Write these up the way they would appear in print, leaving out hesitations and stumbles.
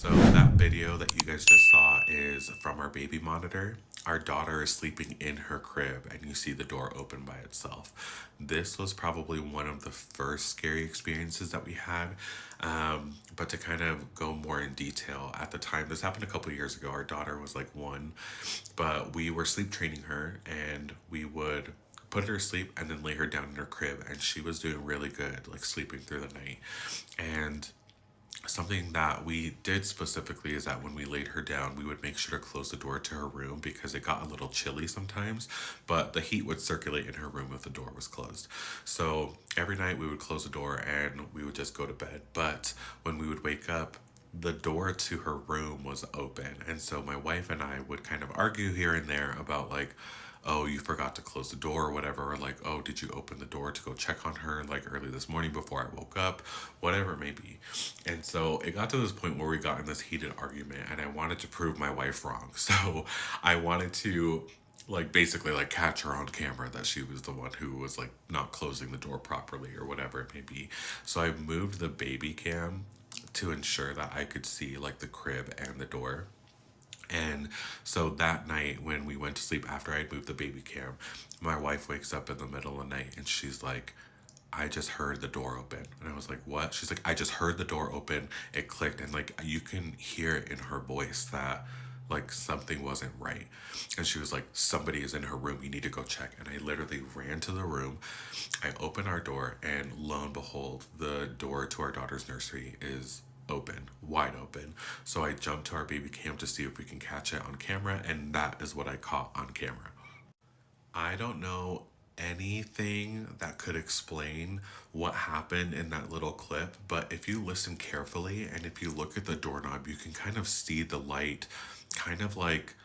So that video that you guys just saw is from our baby monitor. Our daughter is sleeping in her crib and you see the door open by itself. This was probably one of the first scary experiences that we had. But to kind of go more in detail, at the time, this happened a couple of years ago. Our daughter was like 1, but we were sleep training her and we would put her to sleep and then lay her down in her crib, and she was doing really good, like sleeping through the night. And something that we did specifically is that when we laid her down, we would make sure to close the door to her room because it got a little chilly sometimes, but the heat would circulate in her room if the door was closed. So every night we would close the door and we would just go to bed. But when we would wake up, the door to her room was open. And so my wife and I would kind of argue here and there about like, oh, you forgot to close the door or whatever, or like, oh, did you open the door to go check on her like early this morning before I woke up, whatever it may be. And so it got to this point where we got in this heated argument and I wanted to prove my wife wrong. So I wanted to like basically like catch her on camera that she was the one who was like not closing the door properly or whatever it may be. So I moved the baby cam to ensure that I could see like the crib and the door. And so that night when we went to sleep after I'd moved the baby cam, my wife wakes up in the middle of the night and she's like, I just heard the door open. And I was like, what? She's like, I just heard the door open. It clicked. And like, you can hear it in her voice that like something wasn't right. And she was like, somebody is in her room. You need to go check. And I literally ran to the room. I opened our door and lo and behold, the door to our daughter's nursery is open, wide open. So I jumped to our baby cam to see if we can catch it on camera, and that is what I caught on camera. I don't know anything that could explain what happened in that little clip, but if you listen carefully and if you look at the doorknob, you can kind of see the light kind of like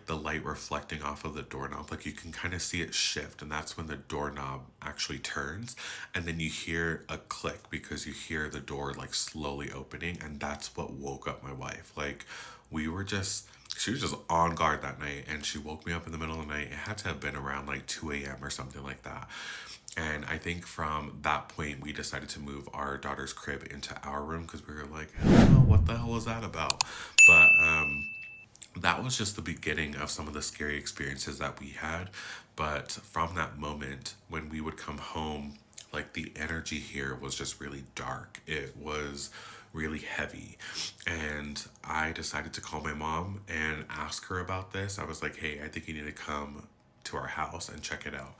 the light reflecting off of the doorknob. Like you can kind of see it shift, and that's when the doorknob actually turns, and then you hear a click because you hear the door like slowly opening, and that's what woke up my wife. Like we were just she was just on guard that night and she woke me up in the middle of the night. It had to have been around like 2 a.m. or something like that. And I think from that point, we decided to move our daughter's crib into our room because we were like, hell no, what the hell was that about? But that was just the beginning of some of the scary experiences that we had. But from that moment, when we would come home, like the energy here was just really dark. It was really heavy. And I decided to call my mom and ask her about this. I was like, hey, I think you need to come to our house and check it out.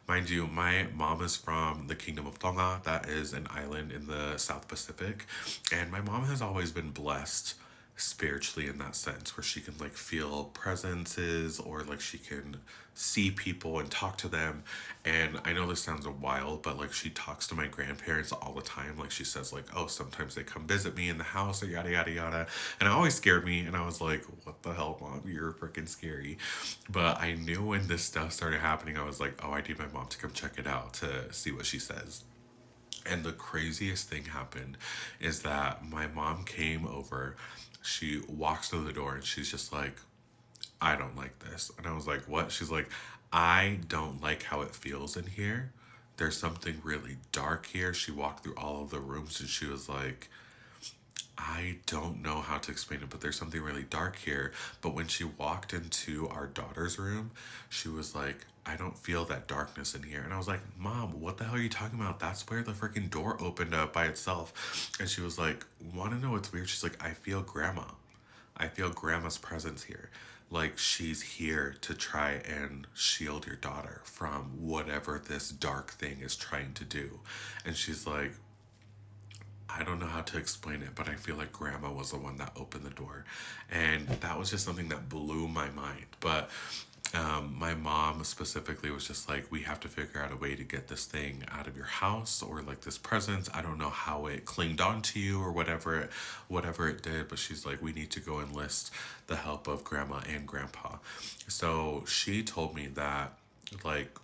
Mind you, my mom is from the Kingdom of Tonga. That is an island in the South Pacific. And my mom has always been blessed spiritually in that sense where she can like feel presences or like she can see people and talk to them. And I know this sounds wild, but like she talks to my grandparents all the time. Like she says like, oh, sometimes they come visit me in the house or yada yada yada. And it always scared me, and I was like, what the hell, mom, you're freaking scary. But I knew when this stuff started happening, I was like, oh, I need my mom to come check it out to see what she says. And the craziest thing happened is that my mom came over. She walks through the door and she's just like, I don't like this. And I was like, what? She's like, I don't like how it feels in here. There's something really dark here. She walked through all of the rooms and she was like, I don't know how to explain it, but there's something really dark here. But when she walked into our daughter's room, she was like, I don't feel that darkness in here. And I was like, Mom, what the hell are you talking about? That's where the freaking door opened up by itself. And she was like, want to know what's weird? She's like, I feel grandma. I feel grandma's presence here. Like she's here to try and shield your daughter from whatever this dark thing is trying to do. And she's like, I don't know how to explain it, but I feel like grandma was the one that opened the door. And that was just something that blew my mind. But my mom specifically was just like, we have to figure out a way to get this thing out of your house, or like this presence. I don't know how it clinged onto you or whatever it did, but she's like, we need to go enlist the help of grandma and grandpa. So she told me that like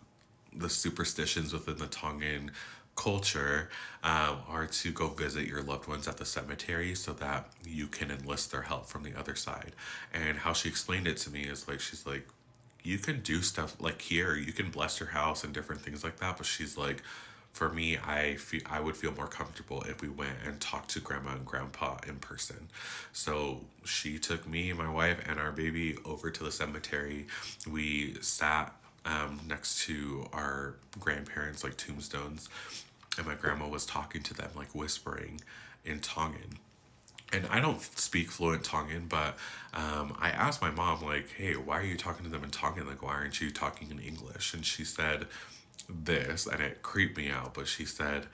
the superstitions within the Tongan culture are to go visit your loved ones at the cemetery so that you can enlist their help from the other side. And how she explained it to me is like, she's like, you can do stuff like here, you can bless your house and different things like that, but she's like, for me, I would feel more comfortable if we went and talked to grandma and grandpa in person. So she took me, my wife, and our baby over to the cemetery. We sat next to our grandparents, like tombstones, and my grandma was talking to them, like whispering in Tongan. And I don't speak fluent Tongan, but I asked my mom, like, hey, why are you talking to them in Tongan? Like, why aren't you talking in English? And she said this, and it creeped me out, but she said,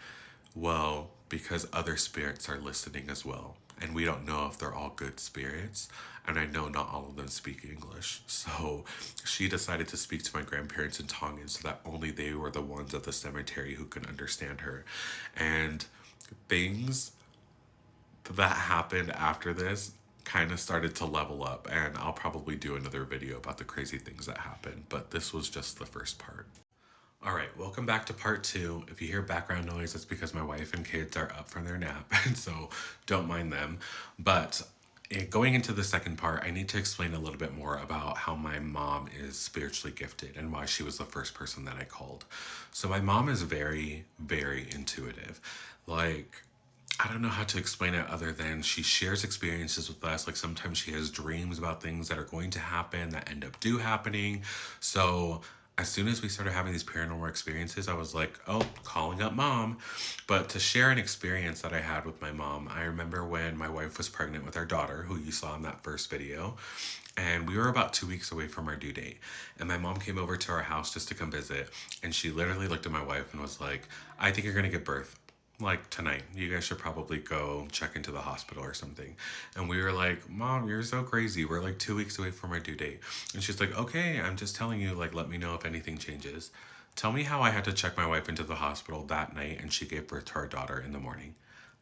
well, because other spirits are listening as well. And we don't know if they're all good spirits. And I know not all of them speak English. So she decided to speak to my grandparents in Tongan so that only they were the ones at the cemetery who could understand her. And things that happened after this kind of started to level up, and I'll probably do another video about the crazy things that happened, but this was just the first part. All right, welcome back to part two. If you hear background noise, it's because my wife and kids are up from their nap, and so don't mind them. But going into the second part, I need to explain a little bit more about how my mom is spiritually gifted and why she was the first person that I called. So my mom is very, very intuitive. Like, I don't know how to explain it other than she shares experiences with us. Like sometimes she has dreams about things that are going to happen that end up do happening. So as soon as we started having these paranormal experiences, I was like, oh, calling up mom. But to share an experience that I had with my mom, I remember when my wife was pregnant with our daughter, who you saw in that first video. And we were about 2 weeks away from our due date. And my mom came over to our house just to come visit. And she literally looked at my wife and was like, I think you're going to give birth like tonight. You guys should probably go check into the hospital or something. And we were like, Mom, you're so crazy. We're like 2 weeks away from our due date. And she's like, okay, I'm just telling you, like, let me know if anything changes. Tell me how I had to check my wife into the hospital that night and she gave birth to our daughter in the morning.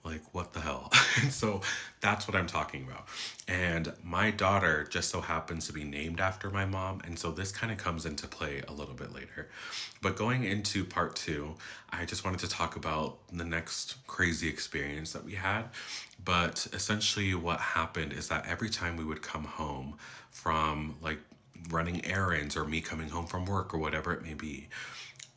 Like, what the hell? And so that's what I'm talking about. And my daughter just so happens to be named after my mom. And so this kind of comes into play a little bit later. But going into part two, I just wanted to talk about the next crazy experience that we had. But essentially, what happened is that every time we would come home from like running errands or me coming home from work or whatever it may be,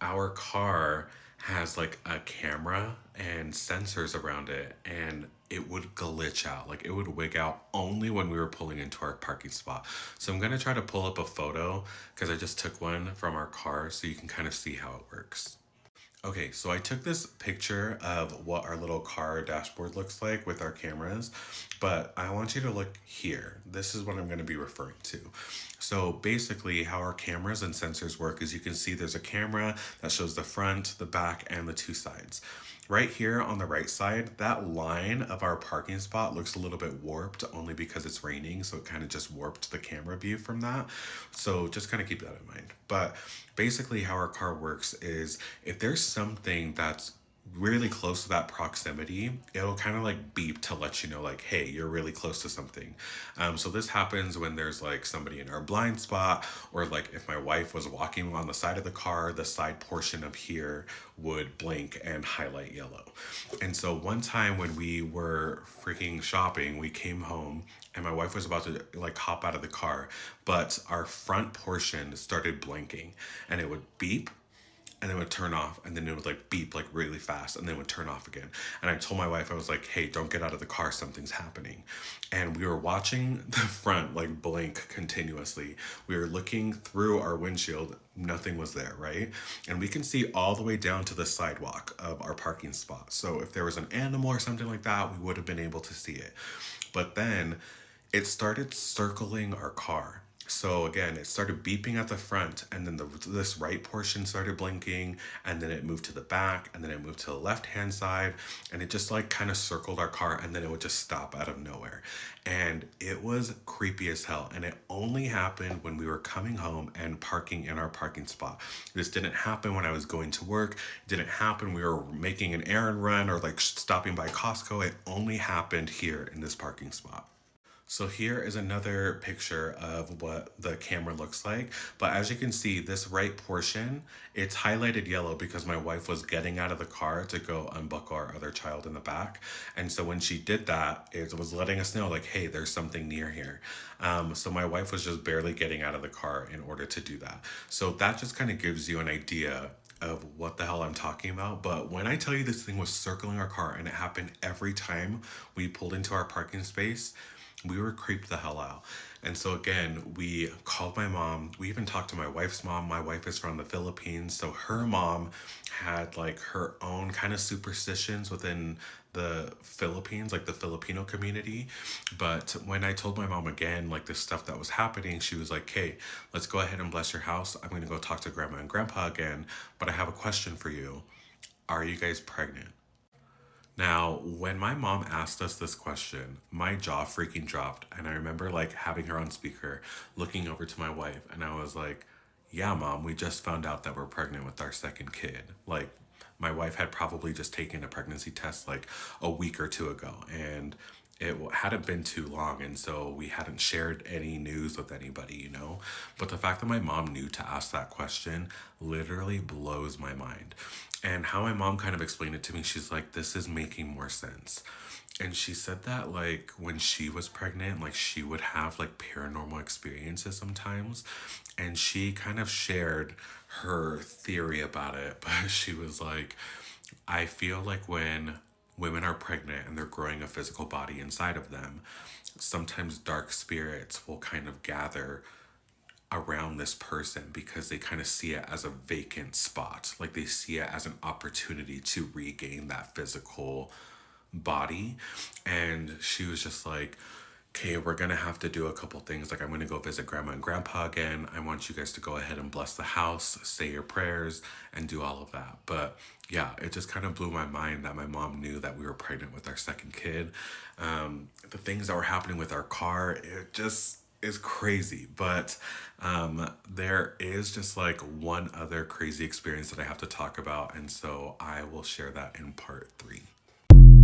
our car has like a camera and sensors around it, and it would glitch out. Like it would wig out only when we were pulling into our parking spot. So I'm gonna try to pull up a photo because I just took one from our car so you can kind of see how it works. Okay, so I took this picture of what our little car dashboard looks like with our cameras, but I want you to look here. This is what I'm going to be referring to. So basically how our cameras and sensors work is you can see there's a camera that shows the front, the back, and the two sides. Right here on the right side, that line of our parking spot looks a little bit warped only because it's raining, so it kind of just warped the camera view from that. So just kind of keep that in mind. But basically how our car works is if there's something that's really close to that proximity, it'll kind of like beep to let you know like, hey, you're really close to something. So this happens when there's like somebody in our blind spot, or like if my wife was walking on the side of the car, the side portion of here would blink and highlight yellow. And so one time when we were freaking shopping, we came home and my wife was about to like hop out of the car, but our front portion started blinking and it would beep and then it would turn off, and then it would like beep like really fast and then it would turn off again. And I told my wife, I was like, hey, don't get out of the car, something's happening. And we were watching the front like blink continuously. We were looking through our windshield, nothing was there, right? And we can see all the way down to the sidewalk of our parking spot. So if there was an animal or something like that, we would have been able to see it. But then it started circling our car. So again, it started beeping at the front, and then this right portion started blinking, and then it moved to the back, and then it moved to the left-hand side, and it just like kind of circled our car, and then it would just stop out of nowhere. And it was creepy as hell, and it only happened when we were coming home and parking in our parking spot. This didn't happen when I was going to work. It didn't happen when we were making an errand run or like stopping by Costco. It only happened here in this parking spot. So here is another picture of what the camera looks like. But as you can see, this right portion, it's highlighted yellow because my wife was getting out of the car to go unbuckle our other child in the back. And so when she did that, it was letting us know like, hey, there's something near here. So my wife was just barely getting out of the car in order to do that. So that just kind of gives you an idea of what the hell I'm talking about. But when I tell you this thing was circling our car and it happened every time we pulled into our parking space, we were creeped the hell out. And so again, we called my mom. We even talked to my wife's mom. My wife is from the Philippines, so her mom had like her own kind of superstitions within the Philippines, like the Filipino community. But when I told my mom again, like the stuff that was happening, she was like, "Hey, let's go ahead and bless your house. I'm gonna go talk to grandma and grandpa again. But I have a question for you. Are you guys pregnant?" Now, when my mom asked us this question, my jaw freaking dropped. And I remember like having her on speaker, looking over to my wife, and I was like, "Yeah, mom, we just found out that we're pregnant with our second kid." Like, my wife had probably just taken a pregnancy test like a week or two ago, and it hadn't been too long, and so we hadn't shared any news with anybody, you know. But the fact that my mom knew to ask that question literally blows my mind. And how my mom kind of explained it to me, she's like, "This is making more sense." And she said that like when she was pregnant, like she would have like paranormal experiences sometimes. And she kind of shared her theory about it. But she was like, "I feel like when women are pregnant and they're growing a physical body inside of them, sometimes dark spirits will kind of gather around this person because they kind of see it as a vacant spot. Like they see it as an opportunity to regain that physical body." And she was just like, "Okay, we're gonna have to do a couple things. Like, I'm gonna go visit grandma and grandpa again. I want you guys to go ahead and bless the house, say your prayers, and do all of that." But yeah, it just kind of blew my mind that my mom knew that we were pregnant with our second kid. The things that were happening with our car, it just is crazy. But there is just like one other crazy experience that I have to talk about. And so I will share that in part three.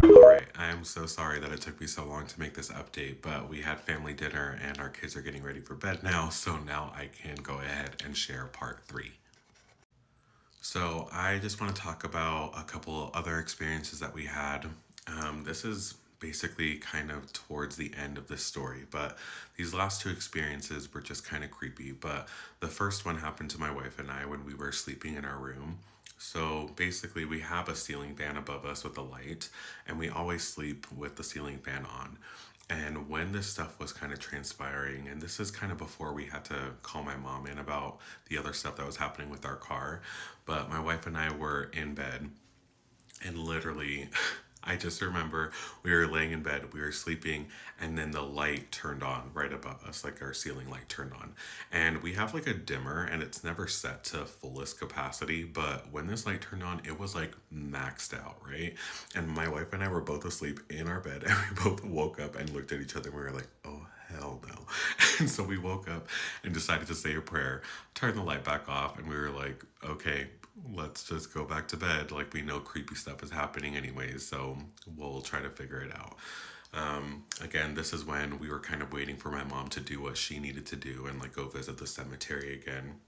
All right, I'm so sorry that it took me so long to make this update, but we had family dinner and our kids are getting ready for bed now, so now I can go ahead and share part three. So I just want to talk about a couple other experiences that we had. This is basically kind of towards the end of this story, but these last two experiences were just kind of creepy. But the first one happened to my wife and I when we were sleeping in our room. So basically, we have a ceiling fan above us with a light, and we always sleep with the ceiling fan on. And when this stuff was kind of transpiring, and this is kind of before we had to call my mom in about the other stuff that was happening with our car, but my wife and I were in bed, and literally, I just remember we were laying in bed, we were sleeping, and then the light turned on right above us, like our ceiling light turned on. And we have like a dimmer, and it's never set to fullest capacity, but when this light turned on, it was like maxed out, right? And my wife and I were both asleep in our bed, and we both woke up and looked at each other, and we were like, "Oh, hell no." And so we woke up and decided to say a prayer, turn the light back off, and we were like, "Okay, let's just go back to bed. Like, we know creepy stuff is happening anyways, so we'll try to figure it out." Again, this is when we were kind of waiting for my mom to do what she needed to do and like go visit the cemetery again.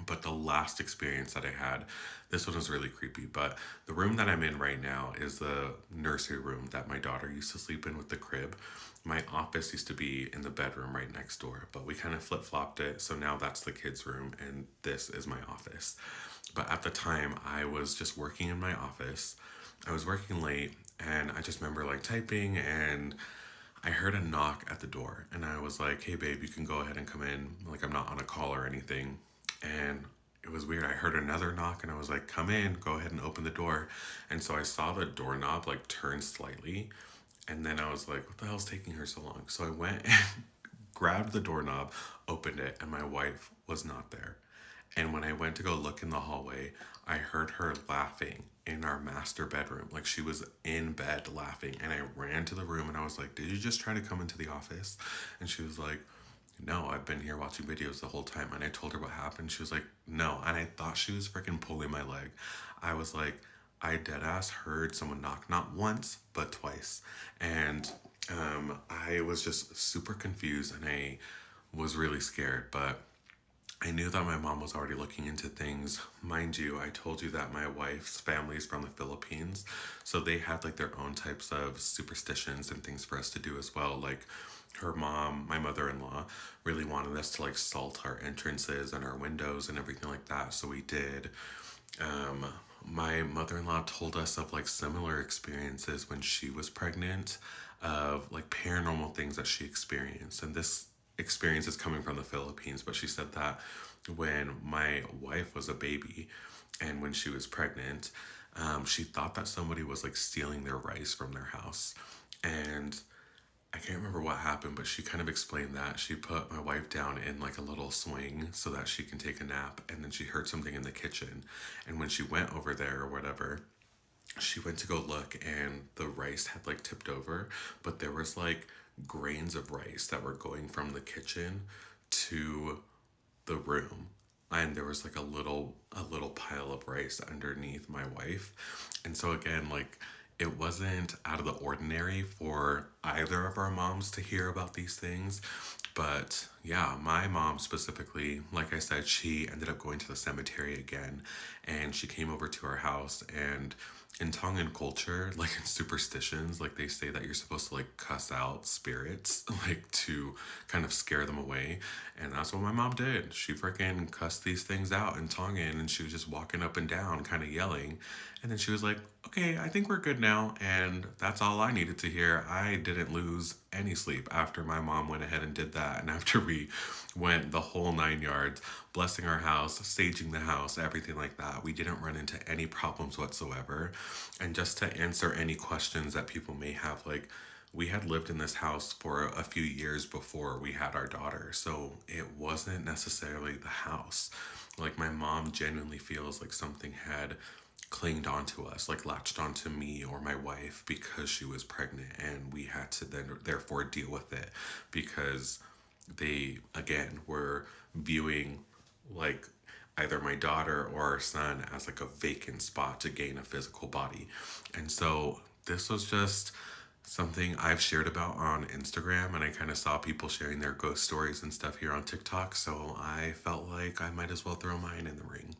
But the last experience that I had, this one was really creepy. But the room that I'm in right now is the nursery room that my daughter used to sleep in with the crib. My office used to be in the bedroom right next door, but we kind of flip flopped it. So now that's the kids' room, and this is my office. But at the time, I was just working in my office. I was working late, and I just remember like typing, and I heard a knock at the door, and I was like, "Hey, babe, you can go ahead and come in. Like, I'm not on a call or anything." And it was weird. I heard another knock, and I was like, "Come in, go ahead and open the door." And so I saw the doorknob like turn slightly, and then I was like, "What the hell's taking her so long?" So I went and grabbed the doorknob, opened it, and my wife was not there. And when I went to go look in the hallway, I heard her laughing in our master bedroom. Like, she was in bed laughing. And I ran to the room and I was like, "Did you just try to come into the office?" And she was like, "No, I've been here watching videos the whole time." And I told her what happened. She was like, "No." And I thought she was freaking pulling my leg. I was like, I dead ass heard someone knock, not once, but twice. And I was just super confused and I was really scared. But I knew that my mom was already looking into things. Mind you, I told you that my wife's family is from the Philippines, so they had like their own types of superstitions and things for us to do as well. Like, her mom, my mother-in-law, really wanted us to like salt our entrances and our windows and everything like that, so we did. Um, my mother-in-law told us of like similar experiences when she was pregnant, of like paranormal things that she experienced. And this experience is coming from the Philippines, but she said that when my wife was a baby and when she was pregnant, she thought that somebody was like stealing their rice from their house. And I can't remember what happened, but she kind of explained that. She put my wife down in like a little swing so that she can take a nap, and then she heard something in the kitchen. And when she went over there or whatever, she went to go look, and the rice had like tipped over, but there was like grains of rice that were going from the kitchen to the room, and there was like a little pile of rice underneath my wife. And so again, like, it wasn't out of the ordinary for either of our moms to hear about these things. But yeah, my mom specifically, like I said, she ended up going to the cemetery again, and she came over to our house. And in Tongan culture, like in superstitions, like they say that you're supposed to like cuss out spirits, like to kind of scare them away. And that's what my mom did. She freaking cussed these things out in Tongan, and she was just walking up and down, kind of yelling. And then she was like, okay, I think we're good now. And that's all I needed to hear. I didn't lose any sleep after my mom went ahead and did that. And after we went the whole 9 yards, blessing our house, saging the house, everything like that, we didn't run into any problems whatsoever. And just to answer any questions that people may have, like, we had lived in this house for a few years before we had our daughter. So it wasn't necessarily the house. Like, my mom genuinely feels like something had clinged onto us, like latched onto me or my wife because she was pregnant, and we had to then therefore deal with it because they again were viewing like either my daughter or our son as like a vacant spot to gain a physical body. And so this was just something I've shared about on Instagram, and I kind of saw people sharing their ghost stories and stuff here on TikTok, so I felt like I might as well throw mine in the ring.